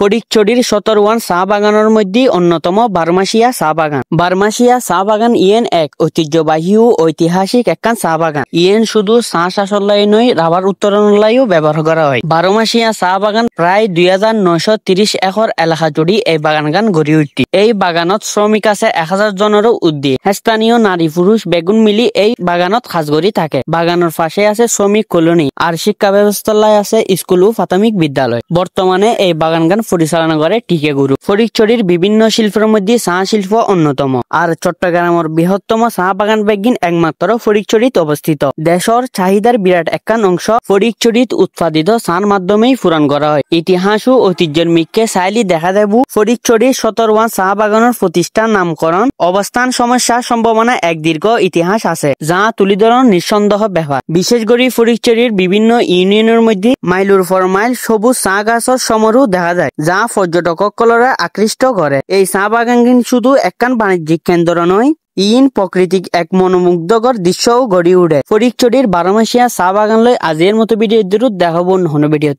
ফটিকছড়ির সতরওয়ান চা বাগানের মধ্যে অন্যতম বারমাসিয়া চা বাগান। বারমাসিয়া চা বাগান ইয়েন এক ঐতিহ্যবাহী ও ঐতিহাসিক একখান চা বাগান। ইয়েন শুধু চা চাষের লাই নয়, রাবার উত্তোলনের লাইও ব্যবহার করা হয়। বারমাসিয়া চা বাগান প্রায় 2930 একর এলাকা জুড়ে এই বাগান গড়ে উঠছে। এই বাগানত শ্রমিক আছে 1000 জনেরও ঊর্ধ্বে। স্থানীয় নারী পুরুষ বেগুন মিলি এই বাগানত কাজ করে থাকে। বাগানের পাশে আছে শ্রমিক কলোনি আর শিক্ষা ব্যবস্থার লাই আছে স্কুল ও প্রাথমিক বিদ্যালয়। বর্তমানে এই বাগান পরিচালনা করে টিকে গুরু। ফটিকছড়ির বিভিন্ন শিল্পের মধ্যে চা শিল্প অন্যতম। আর চট্টগ্রামের বৃহত্তম চা বাগান বেগিন একমাত্র ফটিকছড়িত অবস্থিত। দেশের চাহিদার বিরাট একখান অংশ ফটিকছড়িত উৎপাদিত চার মাধ্যমেই পূরণ করা হয়। ইতিহাস ও ঐতিহ্যের মিককে চাইলে দেখা যাব ফটিকছড়ির সতরওয়ান চা বাগানের প্রতিষ্ঠান নামকরণ অবস্থান সমস্যা সম্ভাবনা এক দীর্ঘ ইতিহাস আছে, যা তুলি ধরন নিঃসন্দেহ ব্যাপার। বিশেষ করে ফটিকছড়ির বিভিন্ন ইউনিয়নের মধ্যে মাইলুর পর মাইল সবুজ চা গাছের সমারোহ দেখা যায়, যা পর্যটকসকলরা আকৃষ্ট করে। এই চা বাগান শুধু একখান বাণিজ্যিক কেন্দ্র নয়, ইন প্রকৃতিক এক মনোমুগ্ধকর দৃশ্যও গড়ে উঠে। ফটিকছড়ির বারমাসিয়া চা বাগান লই আজির মতো ভিডিও দেখাবো অন্য ভিডিও।